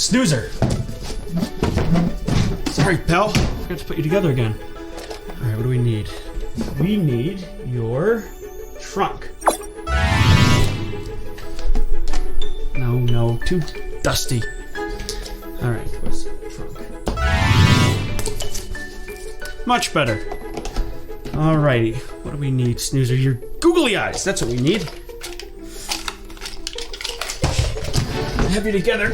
Snoozer! Sorry, pal. Forgot to put you together again. Alright, what do we need? We need your trunk. No, too dusty. Alright, what's the trunk? Much better. Alrighty, what do we need, Snoozer? Your googly eyes, that's what we need. Have you together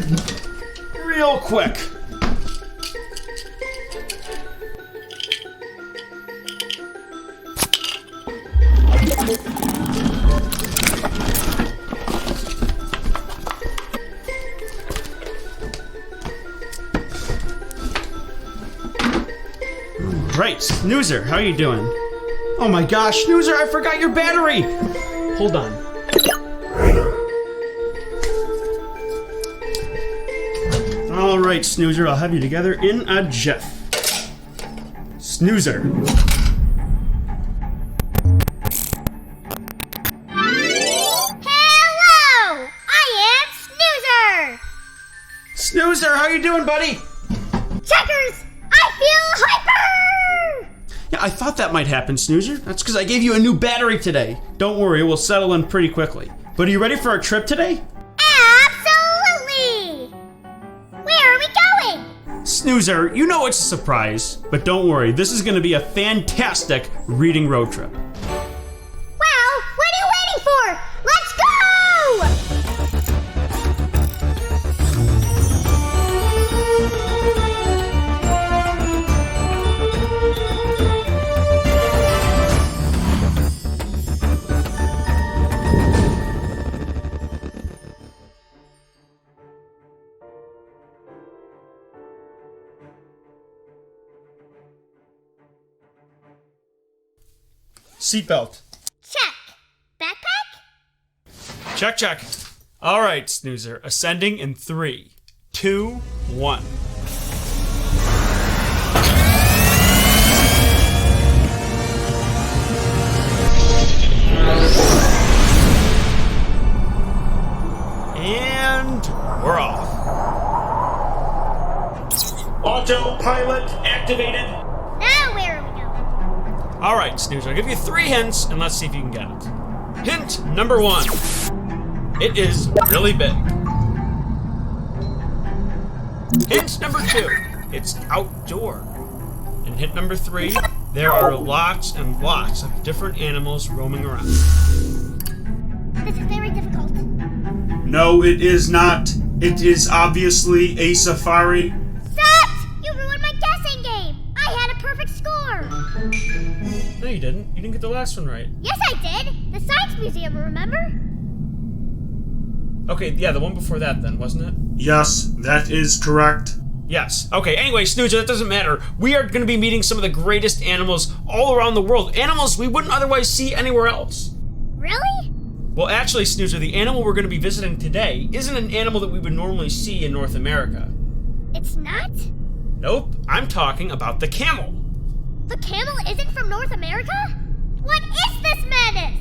real quick. Right, Snoozer, how you doing? Oh my gosh, Snoozer, I forgot your battery! Hold on. Alright, Snoozer, I'll have you together in a jiff. Snoozer. Hello! I am Snoozer! Snoozer, how you doing, buddy? Checkers! I feel hyper! Yeah, I thought that might happen, Snoozer. That's because I gave you a new battery today. Don't worry, we'll settle in pretty quickly. But are you ready for our trip today? Absolutely! Where are we going? Snoozer, you know it's a surprise. But don't worry, this is going to be a fantastic reading road trip. Well, what are you waiting for? Let's go! Seatbelt. Check. Backpack? Check, check. All right, Snoozer. Ascending in 3, 2, 1. And we're off. Autopilot activated. Now where are we going? All right, Snoozer, I'll give you 3 hints, and let's see if you can get it. Hint number 1. It is really big. Hint number 2. It's outdoor. And hint number 3. There are lots and lots of different animals roaming around. This is very difficult. No, it is not. It is obviously a safari. Stop! You ruined my guessing game! I had a perfect score! No, you didn't. You didn't get the last one right. Yes, I did! The Science Museum, remember? Okay, yeah, the one before that then, wasn't it? Yes, that is correct. Yes. Okay, anyway, Snoozer, that doesn't matter. We are going to be meeting some of the greatest animals all around the world. Animals we wouldn't otherwise see anywhere else. Really? Well, actually, Snoozer, the animal we're going to be visiting today isn't an animal that we would normally see in North America. It's not? Nope, I'm talking about the camel. The camel isn't from North America? What is this madness?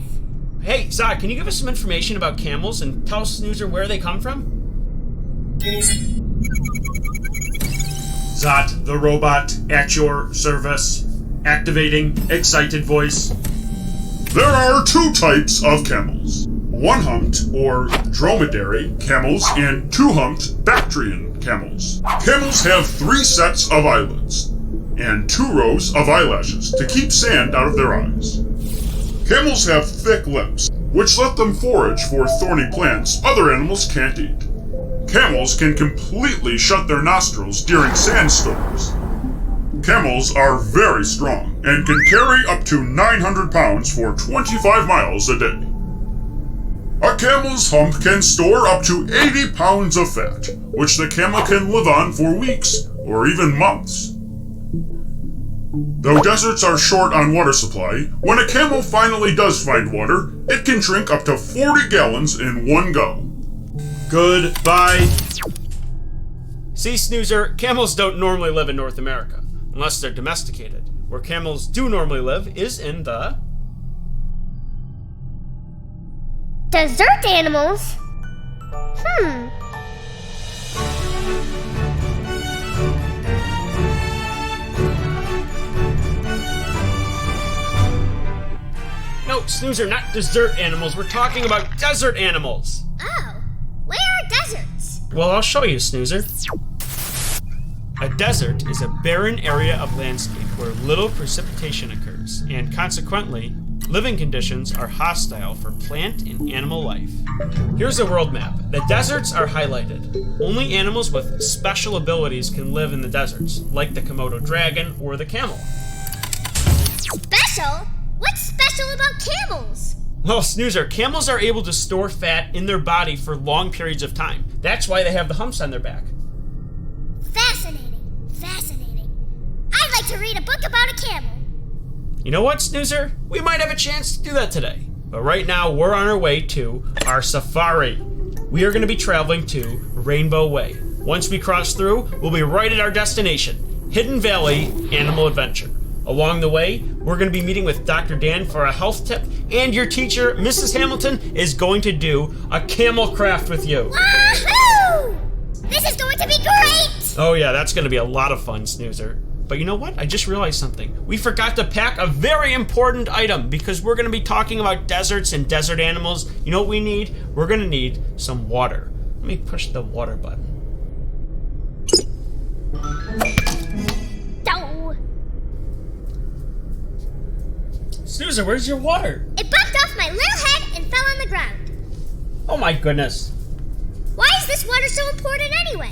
Hey, Zod, can you give us some information about camels and tell Snoozer where they come from? Zot, the robot, at your service. Activating excited voice. There are 2 types of camels. 1-humped, or dromedary, camels and 2-humped Bactrian camels. Camels have 3 sets of eyelids and 2 rows of eyelashes to keep sand out of their eyes. Camels have thick lips, which let them forage for thorny plants other animals can't eat. Camels can completely shut their nostrils during sandstorms. Camels are very strong and can carry up to 900 pounds for 25 miles a day. A camel's hump can store up to 80 pounds of fat, which the camel can live on for weeks or even months. Though deserts are short on water supply, when a camel finally does find water, it can drink up to 40 gallons in one go. Goodbye. See, Snoozer, camels don't normally live in North America, unless they're domesticated. Where camels do normally live is in the... Desert animals? Snoozer, not dessert animals. We're talking about desert animals. Oh, where are deserts? Well, I'll show you, Snoozer. A desert is a barren area of landscape where little precipitation occurs, and consequently, living conditions are hostile for plant and animal life. Here's a world map. The deserts are highlighted. Only animals with special abilities can live in the deserts, like the Komodo dragon or the camel. Special? What's special about camels? Well, Snoozer, camels are able to store fat in their body for long periods of time. That's why they have the humps on their back. Fascinating. I'd like to read a book about a camel. You know what, Snoozer? We might have a chance to do that today. But right now, we're on our way to our safari. We are going to be traveling to Rainbow Way. Once we cross through, we'll be right at our destination, Hidden Valley Animal Adventure. Along the way, we're going to be meeting with Dr. Dan for a health tip, and your teacher, Mrs. Hamilton, is going to do a camel craft with you. Wahoo! This is going to be great! Oh yeah, that's going to be a lot of fun, Snoozer. But you know what? I just realized something. We forgot to pack a very important item because we're going to be talking about deserts and desert animals. You know what we need? We're going to need some water. Let me push the water button. Oh. Snoozer, where's your water? It bumped off my little head and fell on the ground. Oh my goodness. Why is this water so important anyway?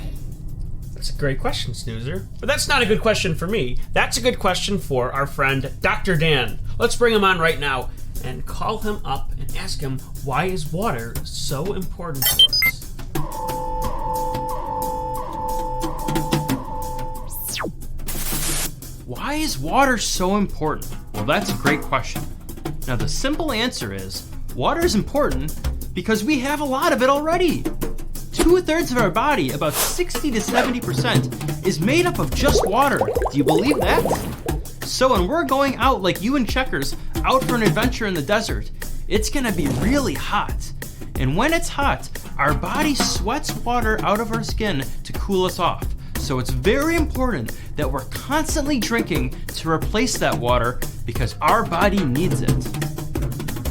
That's a great question, Snoozer. But that's not a good question for me. That's a good question for our friend, Dr. Dan. Let's bring him on right now and call him up and ask him why is water so important for us. Why is water so important? Well, that's a great question. Now, the simple answer is water is important because we have a lot of it already. 2/3 of our body, about 60 to 70%, is made up of just water. Do you believe that? So when we're going out like you and Checkers, out for an adventure in the desert, it's gonna be really hot. And when it's hot, our body sweats water out of our skin to cool us off. So it's very important that we're constantly drinking to replace that water because our body needs it.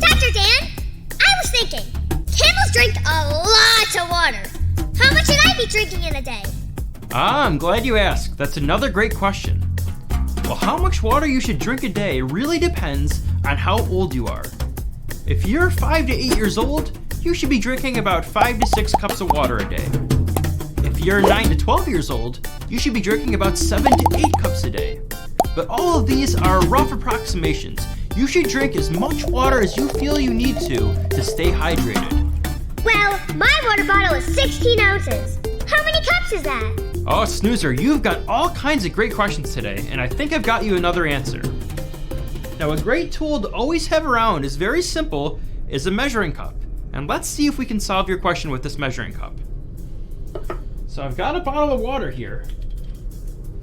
Dr. Dan, I was thinking, camels drink a lot of water. How much should I be drinking in a day? I'm glad you asked. That's another great question. Well, how much water you should drink a day really depends on how old you are. If you're 5 to 8 years old, you should be drinking about 5 to 6 cups of water a day. If you're 9 to 12 years old, you should be drinking about 7 to 8 cups a day. But all of these are rough approximations. You should drink as much water as you feel you need to stay hydrated. Well, my water bottle is 16 ounces. How many cups is that? Oh, Snoozer, you've got all kinds of great questions today, and I think I've got you another answer. Now, a great tool to always have around is very simple, is a measuring cup. And let's see if we can solve your question with this measuring cup. So I've got a bottle of water here,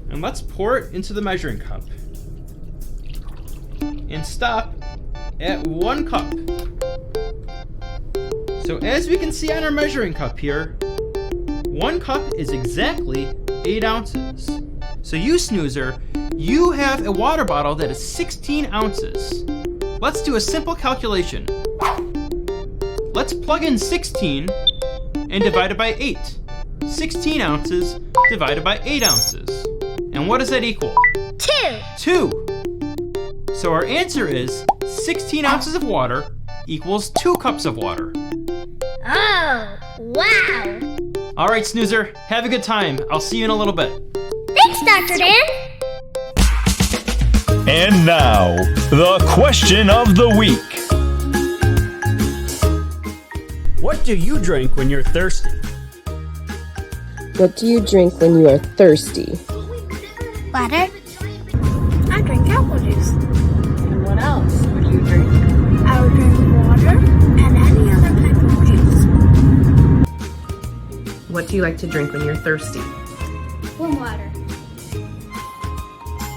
and let's pour it into the measuring cup. And stop at 1 cup. So as we can see on our measuring cup here, 1 cup is exactly 8 ounces. So you, Snoozer, you have a water bottle that is 16 ounces. Let's do a simple calculation. Let's plug in 16 and divide it by 8. 16 ounces divided by 8 ounces. And what does that equal? 2. 2. So our answer is 16 ounces of water equals 2 cups of water. Oh, wow. All right, Snoozer, have a good time. I'll see you in a little bit. Thanks, Dr. Dan. And now, the question of the week. What do you drink when you're thirsty? What do you drink when you are thirsty? Water. I drink apple juice. And what else? What do you drink? I would drink water and any other type of juice. What do you like to drink when you're thirsty? Warm water.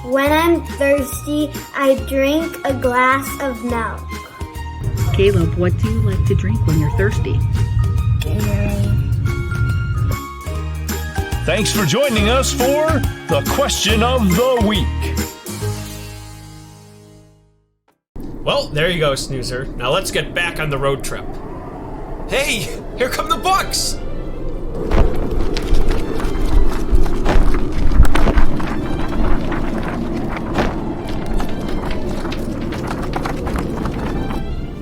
When I'm thirsty, I drink a glass of milk. Caleb, what do you like to drink when you're thirsty? Thanks for joining us for the question of the week. Well, there you go, Snoozer. Now let's get back on the road trip. Hey, here come the books!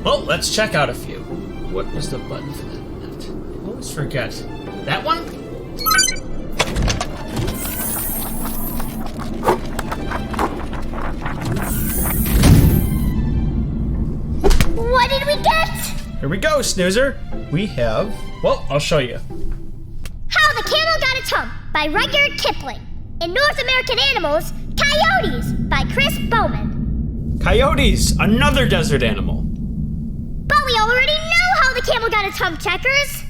Well, let's check out a few. What was the button for that? I always forget. That one? What did we get? Here we go, Snoozer. We have... Well, I'll show you. How the Camel Got Its Hump by Rudyard Kipling. In North American Animals, Coyotes by Chris Bowman. Coyotes, another desert animal. But we already know how the camel got its hump, Checkers.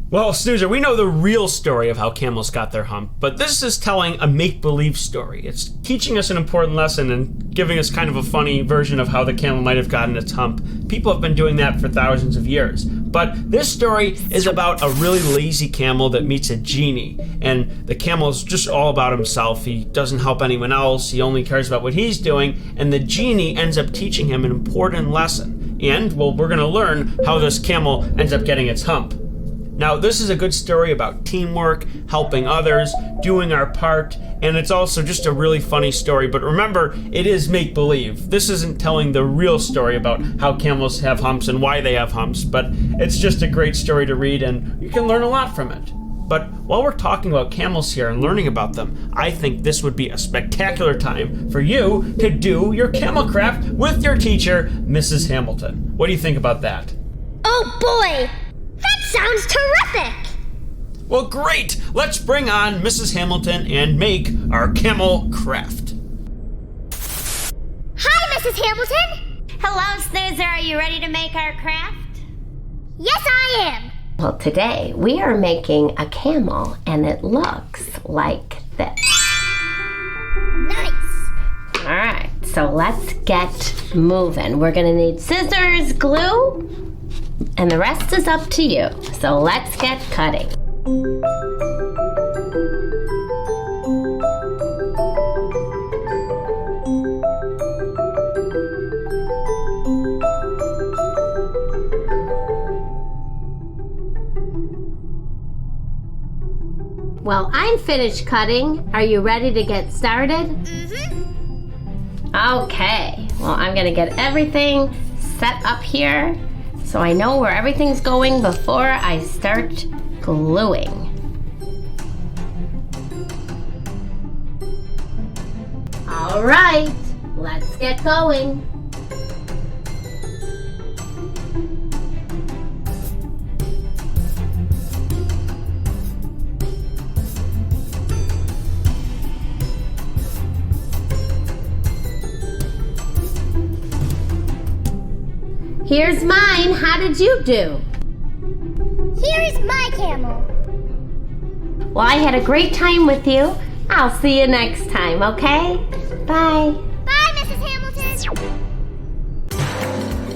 Well, Snoozer, we know the real story of how camels got their hump, but this is telling a make-believe story. It's teaching us an important lesson and giving us kind of a funny version of how the camel might have gotten its hump. People have been doing that for thousands of years. But this story is about a really lazy camel that meets a genie, and the camel is just all about himself. He doesn't help anyone else, he only cares about what he's doing, and the genie ends up teaching him an important lesson. And, well, we're gonna learn how this camel ends up getting its hump. Now, this is a good story about teamwork, helping others, doing our part, and it's also just a really funny story. But remember, it is make-believe. This isn't telling the real story about how camels have humps and why they have humps, but it's just a great story to read, and you can learn a lot from it. But while we're talking about camels here and learning about them, I think this would be a spectacular time for you to do your camel craft with your teacher, Mrs. Hamilton. What do you think about that? Oh boy! That sounds terrific! Well, great! Let's bring on Mrs. Hamilton and make our camel craft. Hi, Mrs. Hamilton! Hello, Snoozer. Are you ready to make our craft? Yes, I am! Well, today we are making a camel, and it looks like this. Nice! Alright, so let's get moving. We're gonna need scissors, glue, and the rest is up to you. So let's get cutting. Well, I'm finished cutting. Are you ready to get started? Mm-hmm. Okay, well, I'm gonna get everything set up here so I know where everything's going before I start gluing. All right, let's get going. Here's mine. How did you do? Here's my camel. Well, I had a great time with you. I'll see you next time, okay? Bye. Bye, Mrs. Hamilton.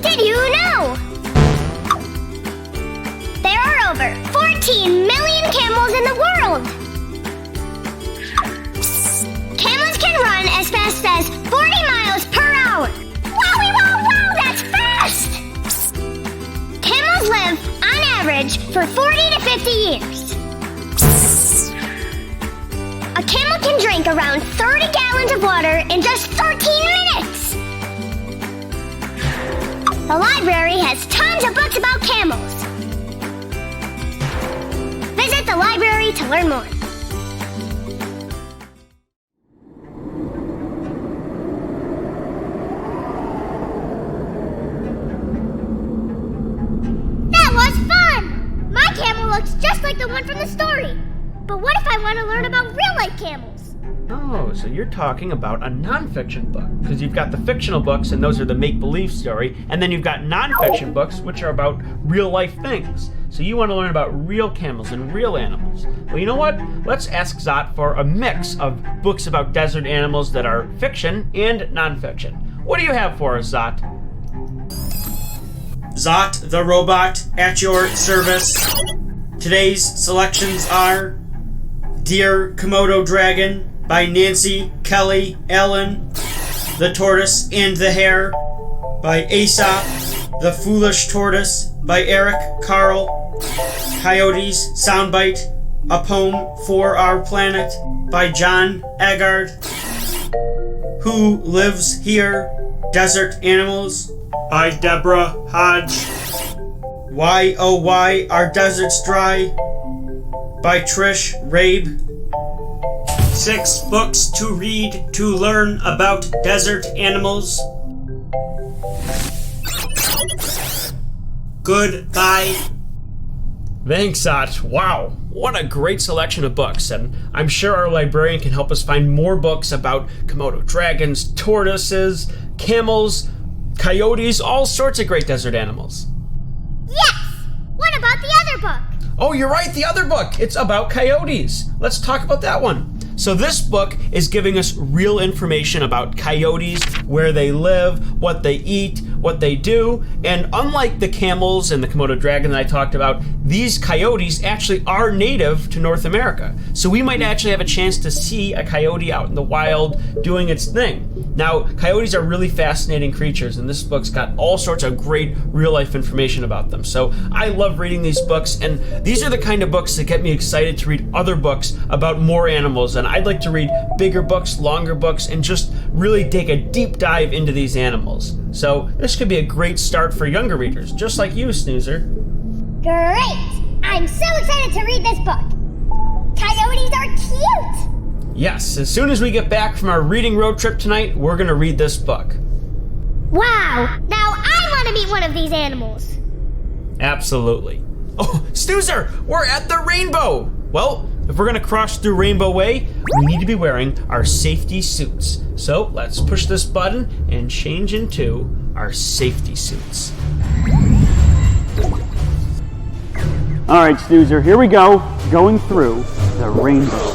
Did you know? There are over 14 million camels in the world. Camels can run as fast as 40 miles per hour. Wowie, wow, wow, that's fast! Camels live, on average, for 40 to 50 years. A camel can drink around 30 gallons of water in just 13 minutes. The library has tons of books about camels. Visit the library to learn more. Looks just like the one from the story. But what if I want to learn about real-life camels? Oh, so you're talking about a nonfiction book. Because you've got the fictional books, and those are the make-believe story. And then you've got nonfiction books, which are about real-life things. So you want to learn about real camels and real animals. Well, you know what? Let's ask Zot for a mix of books about desert animals that are fiction and nonfiction. What do you have for us, Zot? Zot, the robot, at your service. Today's selections are Dear Komodo Dragon by Nancy Kelly Allen, The Tortoise and the Hare by Aesop. The Foolish Tortoise by Eric Carle. Coyotes Soundbite, a poem for our planet by John Agard. Who Lives Here? Desert Animals by Deborah Hodge. Why Oh Why Are Deserts Dry by Trish Rabe. 6 books to read to learn about desert animals. Goodbye. Thanks, Sat. Wow, what a great selection of books, and I'm sure our librarian can help us find more books about Komodo dragons, tortoises, camels, coyotes, all sorts of great desert animals. Yes! What about the other book? Oh, you're right, the other book. It's about coyotes. Let's talk about that one. So this book is giving us real information about coyotes, where they live, what they eat, what they do, and unlike the camels and the Komodo dragon that I talked about, these coyotes actually are native to North America. So we might actually have a chance to see a coyote out in the wild doing its thing. Now, coyotes are really fascinating creatures, and this book's got all sorts of great real-life information about them. So I love reading these books, and these are the kind of books that get me excited to read other books about more animals, and I'd like to read bigger books, longer books, and just really take a deep dive into these animals. So this could be a great start for younger readers, just like you, Snoozer. Great! I'm so excited to read this book. Coyotes are cute! Yes, as soon as we get back from our reading road trip tonight, we're going to read this book. Wow! Now I want to meet one of these animals. Absolutely. Oh, Snoozer, we're at the rainbow. Well, if we're going to cross through Rainbow Way, we need to be wearing our safety suits. So let's push this button and change into our safety suits. All right, Snoozer, here we go, going through the rainbow.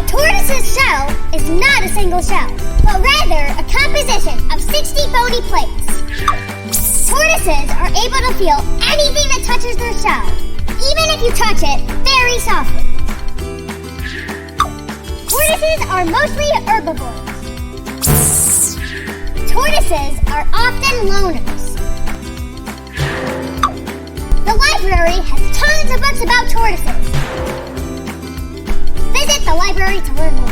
Tortoise's shell is not a single shell, but rather a composition of 60 bony plates. Tortoises are able to feel anything that touches their shell, even if you touch it very softly. Tortoises are mostly herbivores. Tortoises are often loners. The library has tons of books about tortoises. Visit the library to learn more.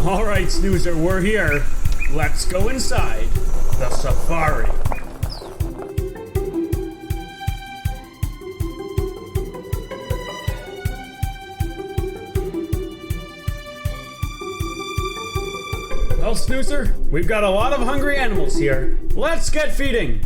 All right, Snoozer, we're here. Let's go inside the safari. Well, Snoozer, we've got a lot of hungry animals here. Let's get feeding.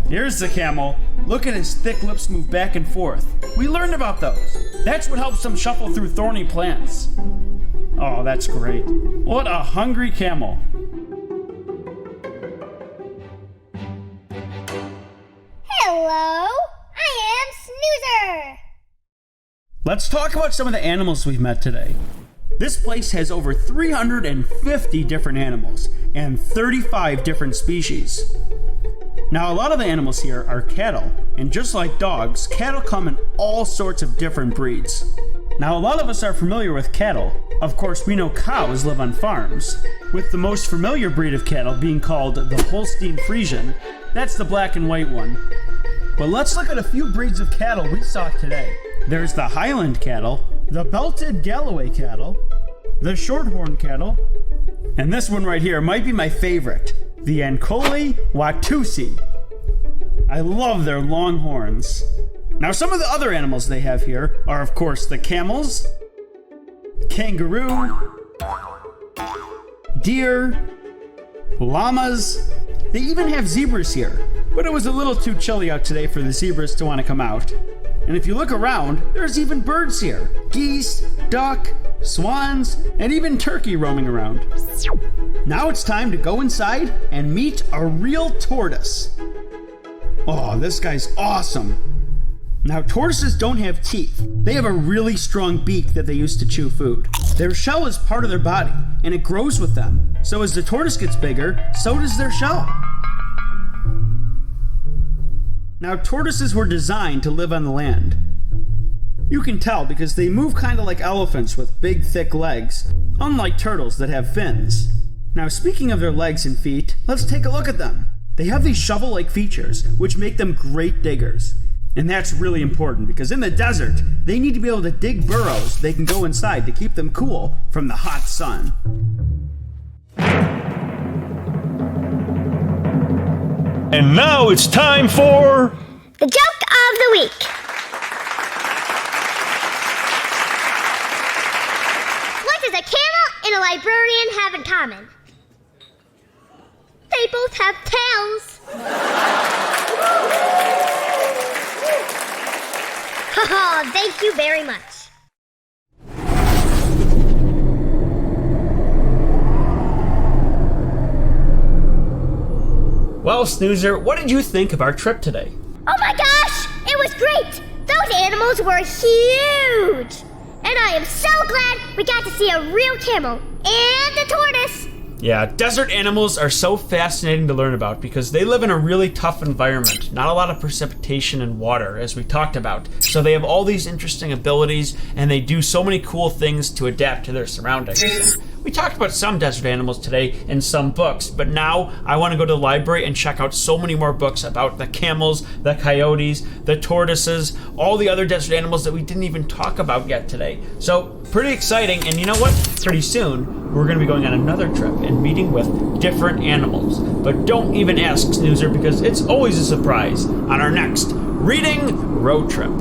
Here's the camel. Look at his thick lips move back and forth. We learned about those. That's what helps them shuffle through thorny plants. Oh, that's great. What a hungry camel. Hello, I am Snoozer. Let's talk about some of the animals we've met today. This place has over 350 different animals and 35 different species. Now, a lot of the animals here are cattle, and just like dogs, cattle come in all sorts of different breeds. Now, a lot of us are familiar with cattle. Of course, we know cows live on farms, with the most familiar breed of cattle being called the Holstein Friesian. That's the black and white one. But let's look at a few breeds of cattle we saw today. There's the Highland cattle, the Belted Galloway cattle, the Shorthorn cattle, and this one right here might be my favorite, the Ankole Watusi. I love their long horns. Now, some of the other animals they have here are, of course, the camels, kangaroo, deer, llamas. They even have zebras here, but it was a little too chilly out today for the zebras to want to come out. And if you look around, there's even birds here. Geese, duck, swans, and even turkey roaming around. Now it's time to go inside and meet a real tortoise. Oh, this guy's awesome. Now, tortoises don't have teeth. They have a really strong beak that they use to chew food. Their shell is part of their body, and it grows with them. So as the tortoise gets bigger, so does their shell. Now, tortoises were designed to live on the land. You can tell because they move kind of like elephants with big, thick legs, unlike turtles that have fins. Now, speaking of their legs and feet, let's take a look at them. They have these shovel-like features, which make them great diggers. And that's really important because in the desert, they need to be able to dig burrows they can go inside to keep them cool from the hot sun. And now it's time for... The joke of the week. What does a camel and a librarian have in common? They both have tails. Oh, thank you very much. Well, Snoozer, what did you think of our trip today? Oh my gosh, it was great. Those animals were huge. And I am so glad we got to see a real camel and a tortoise. Yeah, desert animals are so fascinating to learn about because they live in a really tough environment. Not a lot of precipitation and water, as we talked about. So they have all these interesting abilities, and they do so many cool things to adapt to their surroundings. We talked about some desert animals today in some books, but now I want to go to the library and check out so many more books about the camels, the coyotes, the tortoises, all the other desert animals that we didn't even talk about yet today. So, pretty exciting, and you know what? Pretty soon, we're going to be going on another trip and meeting with different animals. But don't even ask, Snoozer, because it's always a surprise on our next Reading Road Trip.